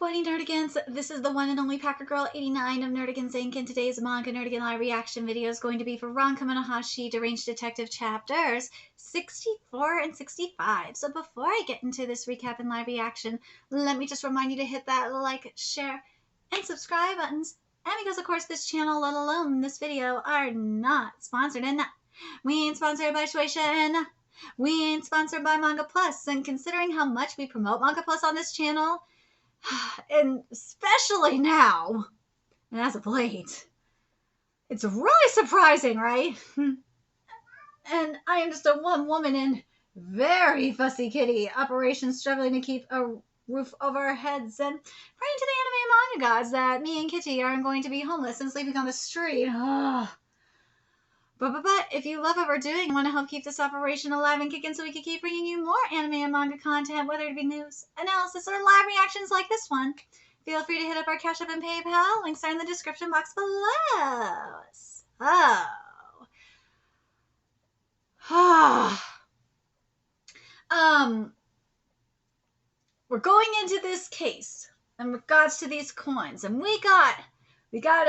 What Nerdigans? This is the one and only Packer Girl 89 of Nerdigans Inc. And today's Manga Nerdigan live reaction video is going to be for Kamonohashi Deranged Detective chapters 64 and 65. So before I get into this recap and live reaction, let me just remind you to hit that like, share, and subscribe buttons. And because of course this channel, let alone this video, are not sponsored, and we ain't sponsored by Shueisha, we ain't sponsored by Manga Plus. And considering how much we promote Manga Plus on this channel, and especially now, and as of late, it's really surprising, right? And I am just a one-woman and very fussy kitty operation struggling to keep a roof over our heads and praying to the anime and manga gods that me and Kitty aren't going to be homeless and sleeping on the street. But if you love what we're doing and want to help keep this operation alive and kicking so we can keep bringing you more anime and manga content, whether it be news, analysis, or live reactions like this one, feel free to hit up our Cash App and PayPal. Links are in the description box below. We're going into this case in regards to these coins, and we got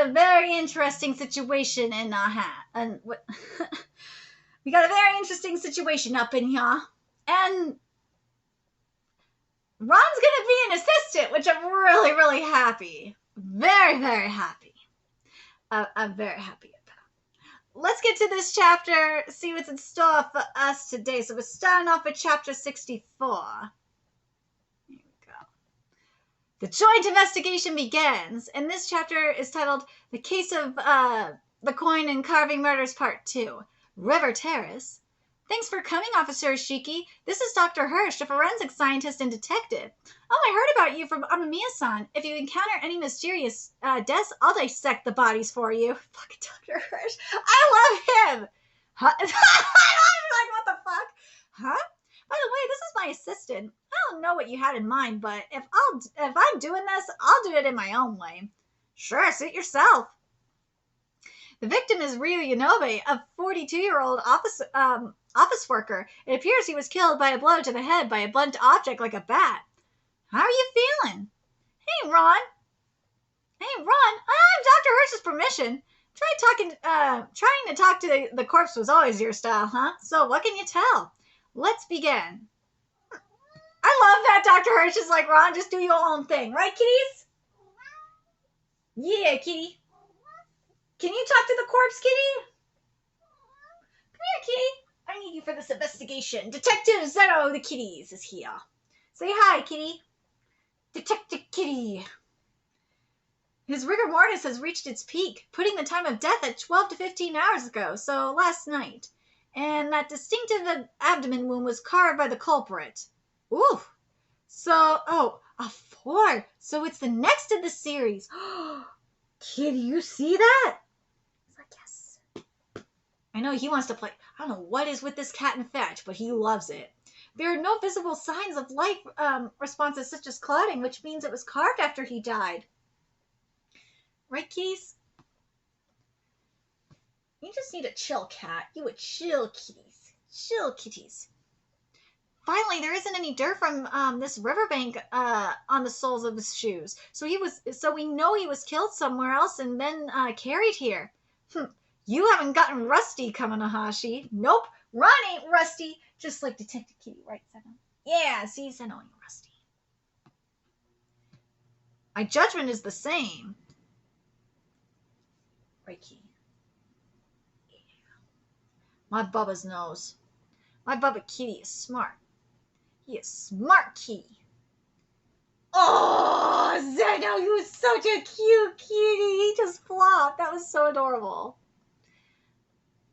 a very interesting situation in our hat. And we got a very interesting situation up in here. And Ron's gonna be an assistant, which I'm really, really happy. Very, very happy. I'm very happy about. Let's get to this chapter, see what's in store for us today. So we're starting off with chapter 64. Here we go. The joint investigation begins, and this chapter is titled The Case of the Coin and Carving Murders Part 2, River Terrace. Thanks for coming, Officer Ishiki. This is Dr. HIRSCH, a forensic scientist and detective. Oh, I heard about you from Amamiya-san. If you encounter any mysterious deaths, I'll dissect the bodies for you. Fucking Dr. HIRSCH. I love him. Huh? I'm like, what the fuck? Huh? By the way, this is my assistant. I don't know what you had in mind, but if I'm doing this, I'll do it in my own way. Sure, suit yourself. The victim is Ryu Yanobe, a 42-year-old office worker. It appears he was killed by a blow to the head by a blunt object like a bat. How are you feeling? Hey, Ron. I have Dr. HIRSCH's permission. Trying to talk to the corpse was always your style, huh? So what can you tell? Let's begin. I love that Dr. HIRSCH is like, Ron, just do your own thing. Right, kitties? Yeah, kitty. Can you talk to the corpse, kitty? Come here, kitty. I need you for this investigation. Detective Zero the Kitties is here. Say hi, kitty. Detective Kitty. His rigor mortis has reached its peak, putting the time of death at 12 to 15 hours ago, so last night. And that distinctive abdomen wound was carved by the culprit. Ooh. So, a 4. So it's the next in the series. Kitty, you see that? He's like, yes. I know he wants to play. I don't know what is with this cat and fetch, but he loves it. There are no visible signs of life responses such as clotting, which means it was carved after he died. Right, kitties? You just need a chill cat. You would chill, kitties. Chill, kitties. Finally, there isn't any dirt from this riverbank on the soles of his shoes. So we know he was killed somewhere else and then carried here. You haven't gotten rusty, Kamonohashi. Nope, Ron ain't rusty. Just like Detective Kitty, right, Senno? Yeah, see, Senno ain't rusty. My judgment is the same. Right, Kitty? Yeah. My Bubba's knows. My Bubba Kitty is smart. He is smart, kitty. Oh, Zeno, you was such a cute kitty. He just flopped. That was so adorable.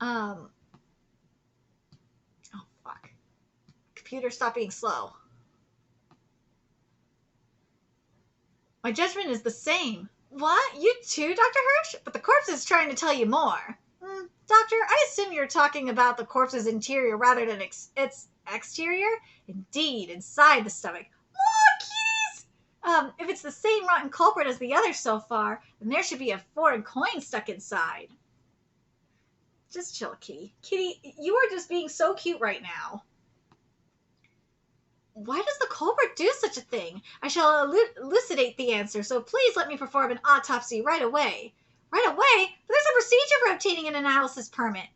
Oh, fuck. Computer, stop being slow. My judgment is the same. What? You too, Dr. HIRSCH? But the corpse is trying to tell you more. Doctor, I assume you're talking about the corpse's interior rather than its exterior? Indeed, inside the stomach. Oh, kitties! If it's the same rotten culprit as the others so far, then there should be a foreign coin stuck inside. Just chill, kitty. Kitty, you are just being so cute right now. Why does the culprit do such a thing? I shall elucidate the answer, so please let me perform an autopsy right away. Right away? But there's a procedure for obtaining an analysis permit.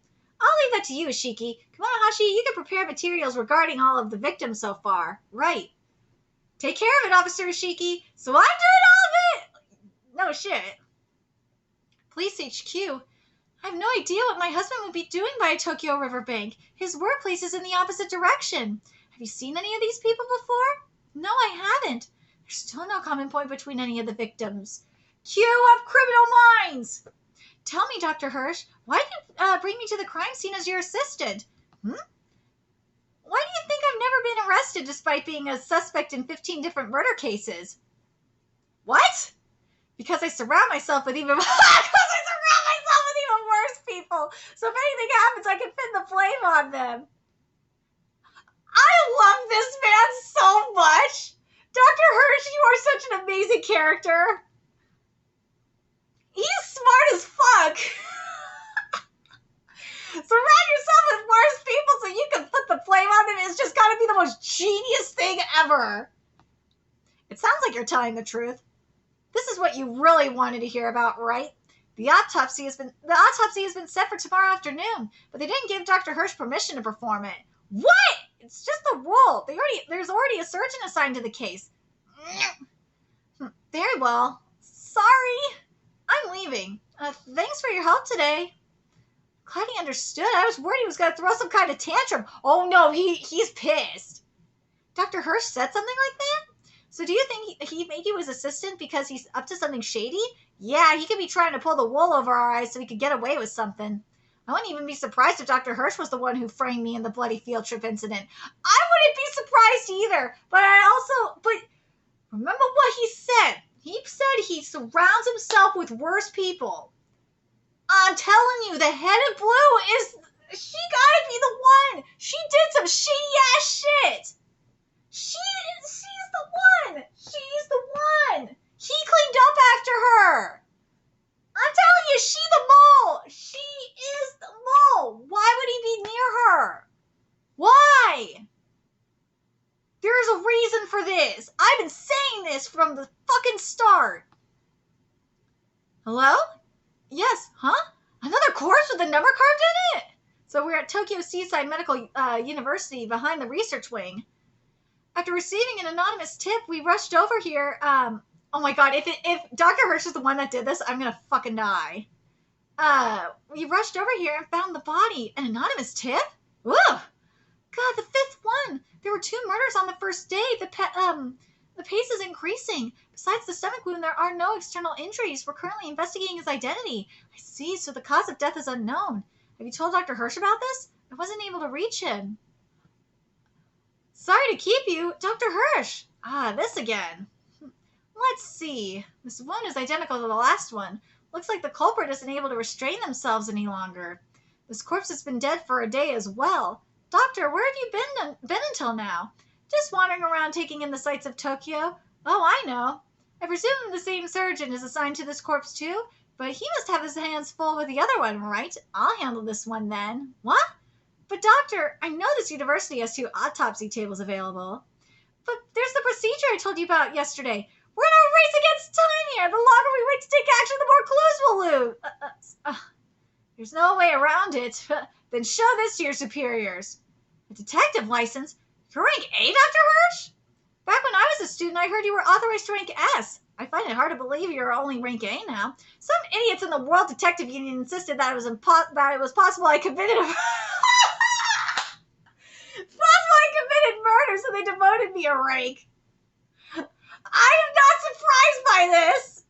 I'll leave that to you, Ishiki. Kamonohashi, you can prepare materials regarding all of the victims so far. Right. Take care of it, Officer Ishiki. So I'm doing all of it? No shit. Police HQ. I have no idea what my husband would be doing by a Tokyo riverbank. His workplace is in the opposite direction. Have you seen any of these people before? No, I haven't. There's still no common point between any of the victims. Cue up Criminal Minds! Tell me, Dr. Hirsch, why did you bring me to the crime scene as your assistant? Why do you think I've never been arrested despite being a suspect in 15 different murder cases? What? Because I surround myself with even worse people. So if anything happens, I can pin the blame on them. I love this man so much. Dr. Hirsch, you are such an amazing character. He's smart as fuck. Surround yourself with worse people so you can put the blame on them. It's just gotta be the most genius thing ever. It sounds like you're telling the truth. This is what you really wanted to hear about, right? The autopsy has been set for tomorrow afternoon, but they didn't give Dr. Hirsch permission to perform it. What? It's just the rule. There's already a surgeon assigned to the case. Very well. Sorry. I'm leaving. Thanks for your help today. Glad he understood. I was worried he was going to throw some kind of tantrum. Oh no, he's pissed. Dr. Hirsch said something like that? So do you think he made you his assistant because he's up to something shady? Yeah, he could be trying to pull the wool over our eyes so he could get away with something. I wouldn't even be surprised if Dr. Hirsch was the one who framed me in the bloody field trip incident. I wouldn't be surprised either. But remember what he said. He said he surrounds himself with worse people. I'm telling you, the head of blue she gotta be the one. She did some shitty ass shit. She's the one. She's the one. He cleaned up after her. I'm telling you, she's the mole. She is the mole. Why would he be near her? Why? There's a reason for this. I've been saying this from the fucking start. Hello? Yes, huh? Another corpse with a number carved in it? So we're at Tokyo Seaside Medical University behind the research wing. After receiving an anonymous tip, we rushed over here. Oh my god, if Dr. Hirsch is the one that did this, I'm gonna fucking die. We rushed over here and found the body. An anonymous tip? Woo! God, the fifth one. There were 2 murders on the first day. The pace is increasing. Besides the stomach wound, there are no external injuries. We're currently investigating his identity. I see, so the cause of death is unknown. Have you told Dr. Hirsch about this? I wasn't able to reach him. Sorry to keep you. Dr. Hirsch. This again. Let's see. This wound is identical to the last one. Looks like the culprit isn't able to restrain themselves any longer. This corpse has been dead for a day as well. Doctor, where have you been until now? Just wandering around taking in the sights of Tokyo. Oh, I know. I presume the same surgeon is assigned to this corpse too, but he must have his hands full with the other one, right? I'll handle this one then. What? But doctor, I know this university has 2 autopsy tables available. But there's the procedure I told you about yesterday. We're in a race against time here. The longer we wait to take action, the more clues we'll lose. There's no way around it. Then show this to your superiors. A detective license? You're rank A, Dr. Hirsch? Back when I was a student, I heard you were authorized to rank S. I find it hard to believe you're only rank A now. Some idiots in the World Detective Union insisted that it was possible I committed murder, so they demoted me a rank. I am not surprised by this.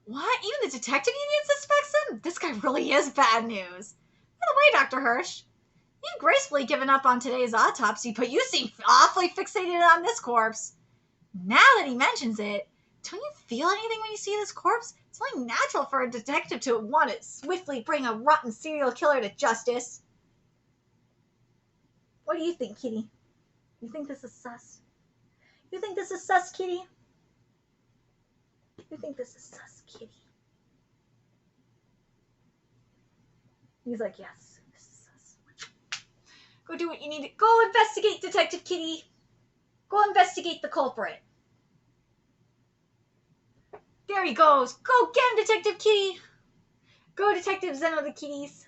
What? Even the detective union suspects him? This guy really is bad news. By the way, Dr. Hirsch, you've gracefully given up on today's autopsy, but you seem awfully fixated on this corpse. Now that he mentions it, don't you feel anything when you see this corpse? It's only natural for a detective to want to swiftly bring a rotten serial killer to justice. What do you think, Kitty? You think this is sus? You think this is sus, Kitty? You think this is sus, Kitty? He's like, yes, this is sus. Go do what you need to. Go investigate, Detective Kitty. Go investigate the culprit. There he goes. Go get him, Detective Kitty. Go, Detective Zeno the Kitties.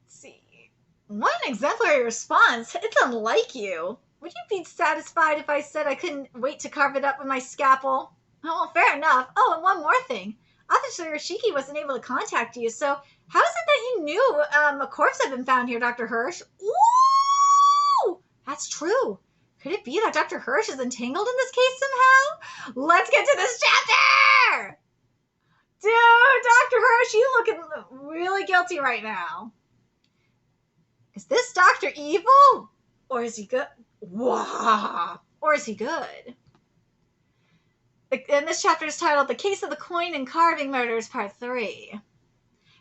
Let's see. What an exemplary response. It's unlike you. Would you be satisfied if I said I couldn't wait to carve it up with my scalpel? Oh, well, fair enough. Oh, and one more thing. Officer Yoshiki wasn't able to contact you, so how is it that you knew a corpse had been found here, Dr. Hirsch? Ooh! That's true. Could it be that Dr. Hirsch is entangled in this case somehow? Let's get to this chapter! Dude, Dr. Hirsch, you looking really guilty right now. Is this Dr. Evil? Or is he good? Wow. Or is he good? And this chapter is titled The Case of the Coin and Carving Murders, Part 3.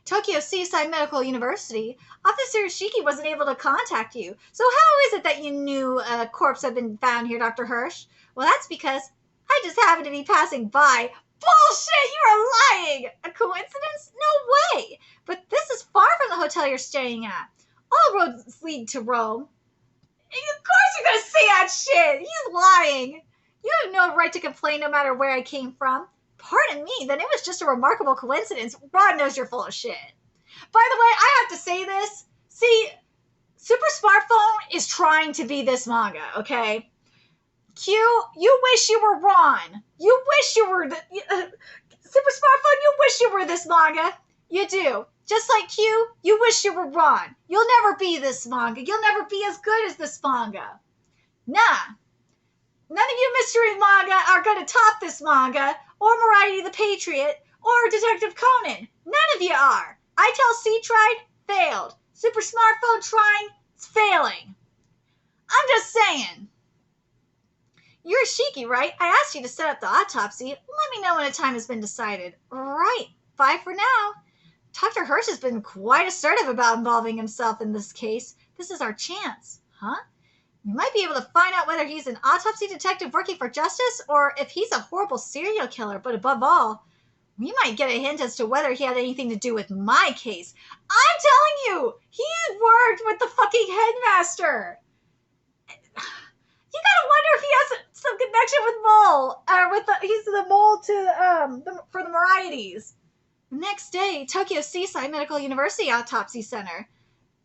Tokyo Seaside Medical University. Officer Yoshiki wasn't able to contact you. So how is it that you knew a corpse had been found here, Dr. Hirsch? Well, that's because I just happened to be passing by. Bullshit! You are lying! A coincidence? No way! But this is far from the hotel you're staying at. All roads lead to Rome. Of course you're gonna say that shit! He's lying! You have no right to complain no matter where I came from. Pardon me, then it was just a remarkable coincidence. Rod knows you're full of shit. By the way, I have to say this. See, Super Smartphone is trying to be this manga, okay? Q, you wish you were Ron. You wish you were... Super Smartphone, you wish you were this manga. You do. Just like Q, you wish you were Ron. You'll never be this manga. You'll never be as good as this manga. Nah. None of you mystery manga are going to top this manga, or Variety the Patriot, or Detective Conan. None of you are. I Tell C tried, failed. Super Smartphone trying, it's failing. I'm just saying. You're Shiki, right? I asked you to set up the autopsy. Let me know when a time has been decided. Right. Bye for now. Dr. Hirsch has been quite assertive about involving himself in this case. This is our chance. Huh? We might be able to find out whether he's an autopsy detective working for justice or if he's a horrible serial killer. But above all, we might get a hint as to whether he had anything to do with my case. I'm telling you, he worked with the fucking headmaster. You gotta wonder if he has some connection with Mole, he's the mole to for the varieties. The next day, Tokyo Seaside Medical University Autopsy Center.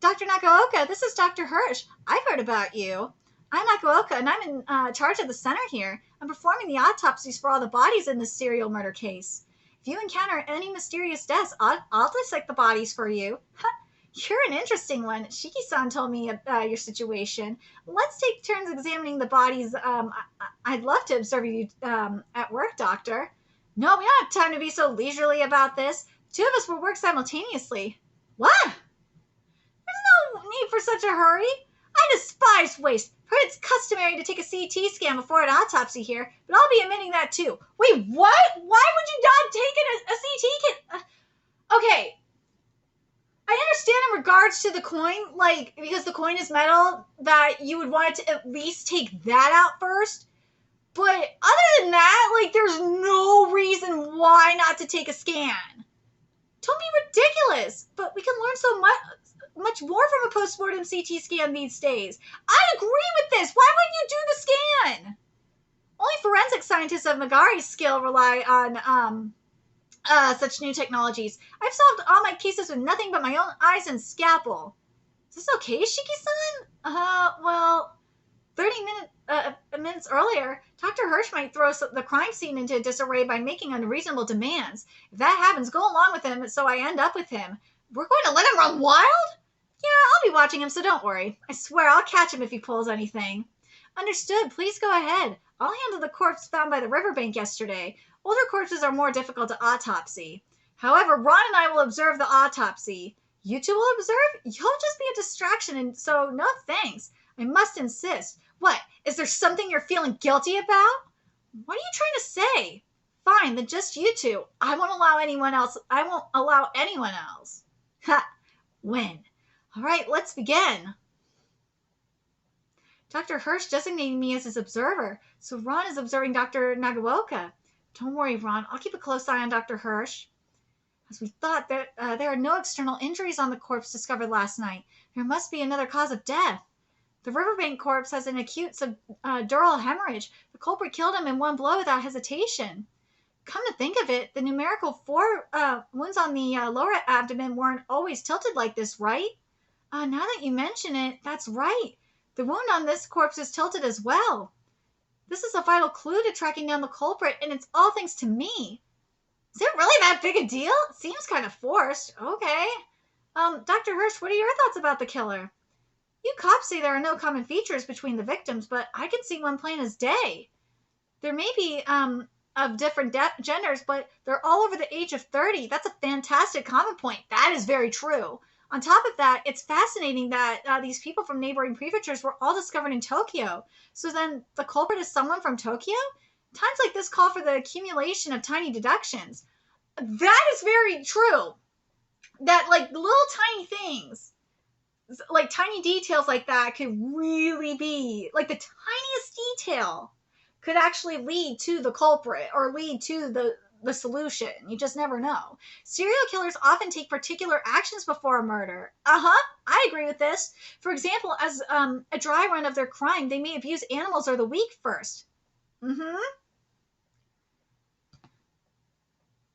Dr. Nakaoka, this is Dr. Hirsch. I've heard about you. I'm Nakaoka, and I'm in charge of the center here. I'm performing the autopsies for all the bodies in this serial murder case. If you encounter any mysterious deaths, I'll dissect the bodies for you. You're an interesting one. Shiki-san told me about your situation. Let's take turns examining the bodies. I'd love to observe you at work, Doctor. No, we don't have time to be so leisurely about this. Two of us will work simultaneously. What? There's no need for such a hurry. I despise waste. Heard it's customary to take a CT scan before an autopsy here, but I'll be omitting that too. Wait, what? Why would you not take a CT kit? Okay. I understand in regards to the coin, like, because the coin is metal, that you would want it to at least take that out first. But other than that, like, there's no reason why not to take a scan. Don't be ridiculous. But we can learn so much more from a postmortem CT scan these days. I agree with this. Why wouldn't you do the scan? Only forensic scientists of Megari's skill rely on such new technologies. I've solved all my cases with nothing but my own eyes and scalpel. Is this okay, Shiki-san? Well, 30 minutes earlier, Dr. Hirsch might throw the crime scene into disarray by making unreasonable demands. If that happens, go along with him so I end up with him. We're going to let him run wild? Yeah, I'll be watching him, so don't worry. I swear I'll catch him if he pulls anything. Understood. Please go ahead. I'll handle the corpse found by the riverbank yesterday. Older corpses are more difficult to autopsy. However, Ron and I will observe the autopsy. You two will observe? You'll just be a distraction, and so no thanks. I must insist. What? Is there something you're feeling guilty about? What are you trying to say? Fine, then just you two. I won't allow anyone else. Ha! When? All right, let's begin. Dr. Hirsch designated me as his observer, so Ron is observing Dr. Nagaoka. Don't worry, Ron. I'll keep a close eye on Dr. Hirsch. As we thought, there are no external injuries on the corpse discovered last night. There must be another cause of death. The riverbank corpse has an acute subdural hemorrhage. The culprit killed him in one blow without hesitation. Come to think of it, the numerical 4 wounds on the lower abdomen weren't always tilted like this, right? Now that you mention it, that's right. The wound on this corpse is tilted as well. This is a vital clue to tracking down the culprit, and it's all thanks to me. Is it really that big a deal? It seems kind of forced. Okay. Dr. Hirsch, what are your thoughts about the killer? You cops say there are no common features between the victims, but I can see one plain as day. There may be, of different genders, but they're all over the age of 30. That's a fantastic common point. That is very true. On top of that, it's fascinating that these people from neighboring prefectures were all discovered in Tokyo. So then the culprit is someone from Tokyo? Times like this call for the accumulation of tiny deductions. That is very true. That, like, little tiny things, like tiny details like that could really be, like, the tiniest detail could actually lead to the culprit or lead to the solution. You just never know. Serial killers often take particular actions before a murder. I agree with this. For example, as a dry run of their crime, they may abuse animals or the weak first.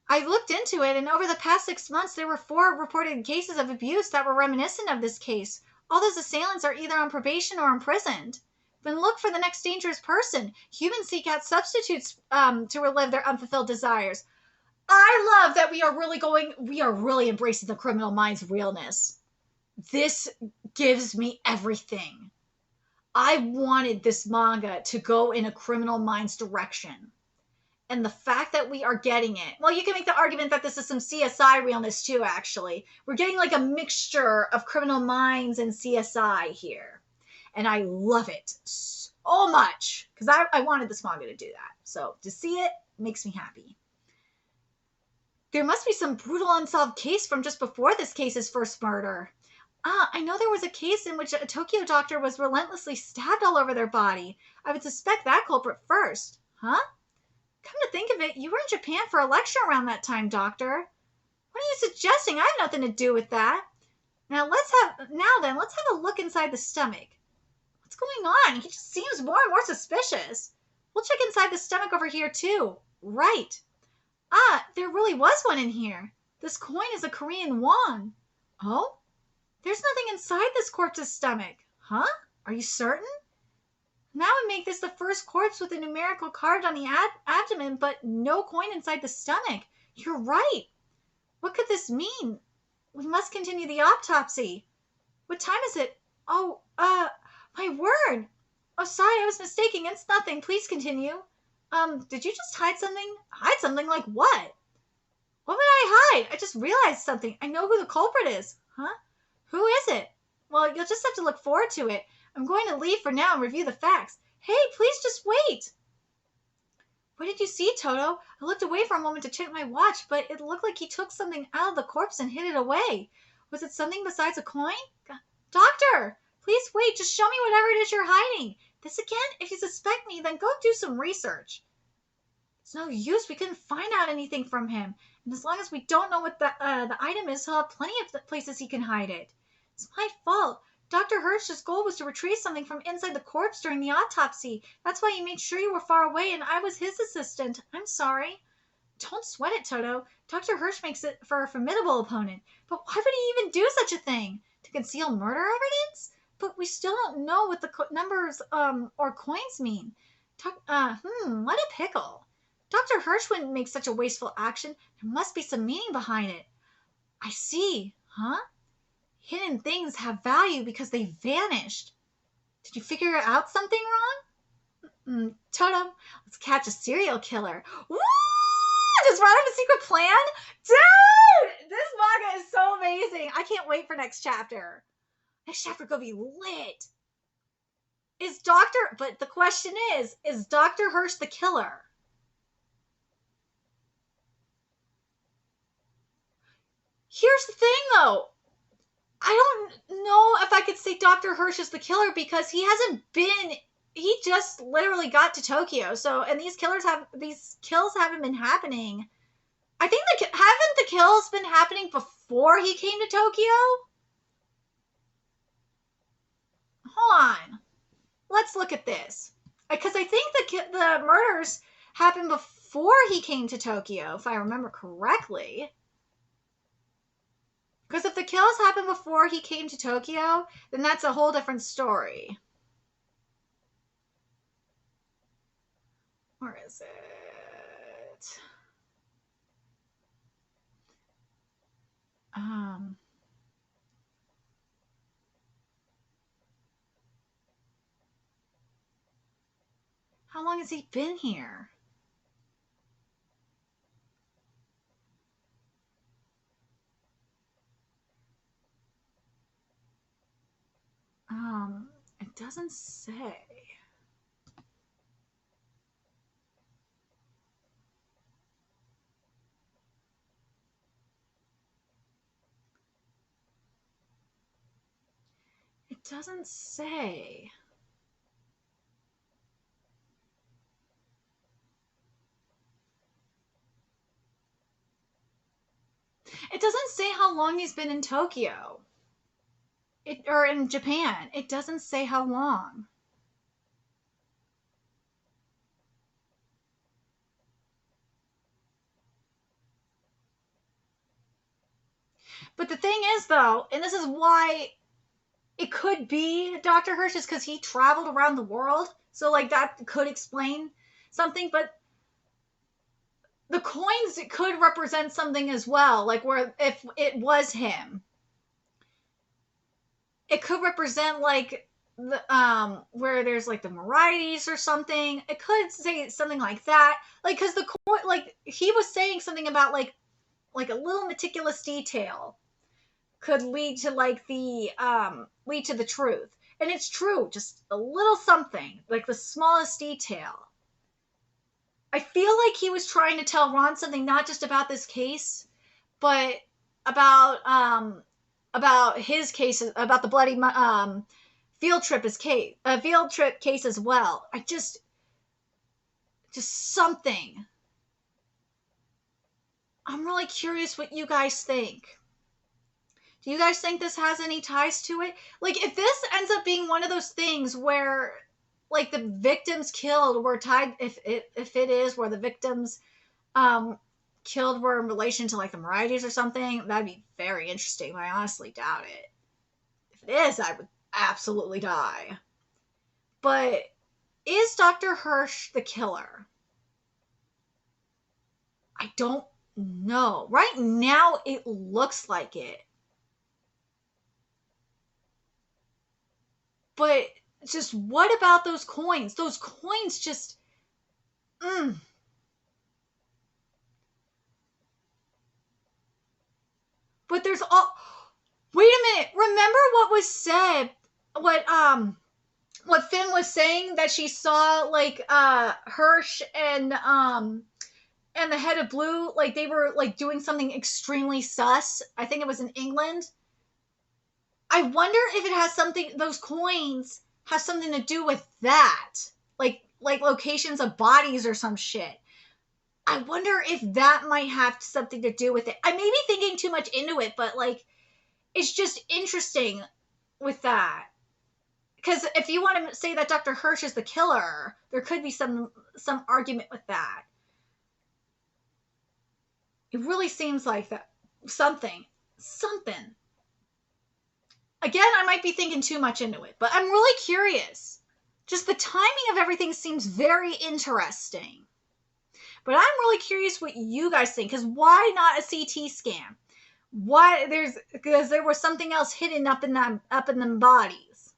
I looked into it, and over the past 6 months, there were 4 reported cases of abuse that were reminiscent of this case. All those assailants are either on probation or imprisoned. Then look for the next dangerous person. Humans seek out substitutes to relive their unfulfilled desires. I love that we are really embracing the Criminal Minds realness. This gives me everything. I wanted this manga to go in a Criminal Minds direction. And the fact that we are getting it, well, you can make the argument that this is some CSI realness too, actually. We're getting like a mixture of Criminal Minds and CSI here. And I love it so much because I wanted this manga to do that. So to see it makes me happy. There must be some brutal unsolved case from just before this case's first murder. I know there was a case in which a Tokyo doctor was relentlessly stabbed all over their body. I would suspect that culprit first. Huh? Come to think of it, you were in Japan for a lecture around that time, doctor. What are you suggesting? I have nothing to do with that. Now let's have a look inside the stomach. What's going on? He just seems more and more suspicious. We'll check inside the stomach over here, too. Right. There really was one in here. This coin is a Korean won. Oh? There's nothing inside this corpse's stomach. Huh? Are you certain? That would make this the first corpse with a numerical carved on the abdomen, but no coin inside the stomach. You're right. What could this mean? We must continue the autopsy. What time is it? Oh, my word. Oh, sorry, I was mistaken. It's nothing. Please continue. Did you just hide something? Hide something? Like what? What would I hide? I just realized something. I know who the culprit is. Huh? Who is it? Well, you'll just have to look forward to it. I'm going to leave for now and review the facts. Hey, please just wait. What did you see, Toto? I looked away for a moment to check my watch, but it looked like he took something out of the corpse and hid it away. Was it something besides a coin? Doctor, please wait. Just show me whatever it is you're hiding. This again? If you suspect me, then go do some research. It's no use. We couldn't find out anything from him. And as long as we don't know what the item is, he'll have plenty of places he can hide it. It's my fault. Dr. Hirsch's goal was to retrieve something from inside the corpse during the autopsy. That's why he made sure you were far away and I was his assistant. I'm sorry. Don't sweat it, Toto. Dr. Hirsch makes it for a formidable opponent. But why would he even do such a thing? To conceal murder evidence? But we still don't know what the numbers or coins mean. What a pickle. Dr. Hirsch wouldn't make such a wasteful action. There must be some meaning behind it. I see. Huh? Hidden things have value because they vanished. Did you figure out something wrong? Toto, let's catch a serial killer. Woo! Does Ron have a secret plan? Dude! This manga is so amazing. I can't wait for next chapter. Next chapter gonna be lit. But the question is Dr. Hirsch the killer? Here's the thing, though. I don't know if I could say Dr. Hirsch is the killer because he just literally got to Tokyo. So, and these kills haven't been happening I think haven't the kills been happening before he came to Tokyo? Hold on. Let's look at this. Because I think the murders happened before he came to Tokyo, if I remember correctly. Because if the kills happened before he came to Tokyo, then that's a whole different story. Where is it? How long has he been here? It doesn't say. It doesn't say. It doesn't say how long he's been in Tokyo. Or in Japan. It doesn't say how long. But the thing is, though, and this is why it could be Dr. Hirsch, is because he traveled around the world. So, like, that could explain something. But the coins, it could represent something as well. Like, where if it was him, it could represent, like, the where there's, like, the varieties or something. It could say something like that. Like, because the coin, like, he was saying something about, like a little meticulous detail could lead to, like, the lead to the truth. And it's true, just a little something, like the smallest detail. I feel like he was trying to tell Ron something, not just about this case, but about his cases, about the bloody field trip case as well. Just something. I'm really curious what you guys think. Do you guys think this has any ties to it? Like, if this ends up being one of those things where, like, the victims killed were tied, if it is where the victims killed were in relation to, like, the varieties or something, that'd be very interesting. But I honestly doubt it. If it is, I would absolutely die. But is Dr. Hirsch the killer? I don't know. Right now, it looks like it. But just what about those coins? Those coins just. But there's all. Wait a minute. Remember what was said? What Finn was saying, that she saw, like, Hirsch and the head of Blue, like, they were, like, doing something extremely sus. I think it was in England. I wonder if it has something, those coins have something to do with that. Like locations of bodies or some shit. I wonder if that might have something to do with it. I may be thinking too much into it, but, like, it's just interesting with that. Because if you want to say that Dr. Hirsch is the killer, there could be some argument with that. It really seems like that. Something. Again, I might be thinking too much into it, but I'm really curious. Just the timing of everything seems very interesting. But I'm really curious what you guys think, because why not a CT scan? Because there was something else hidden up in them bodies.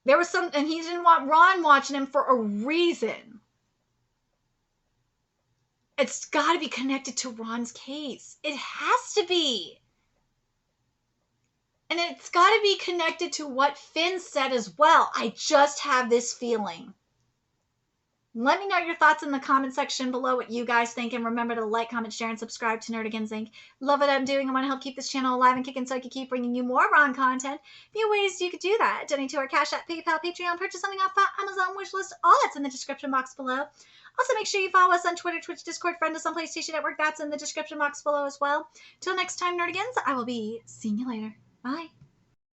There was and he didn't want Ron watching him for a reason. It's got to be connected to Ron's case. It has to be. And it's got to be connected to what Finn said as well. I just have this feeling. Let me know your thoughts in the comment section below, what you guys think. And remember to like, comment, share, and subscribe to Nerdigans Inc. Love what I'm doing. I want to help keep this channel alive and kicking so I can keep bringing you more Ron content. A few ways you could do that: donate to our Cash App, PayPal, Patreon, purchase something off our Amazon wishlist. All that's in the description box below. Also, make sure you follow us on Twitter, Twitch, Discord, friend us on PlayStation Network. That's in the description box below as well. Till next time, Nerdigans, I will be seeing you later. Bye.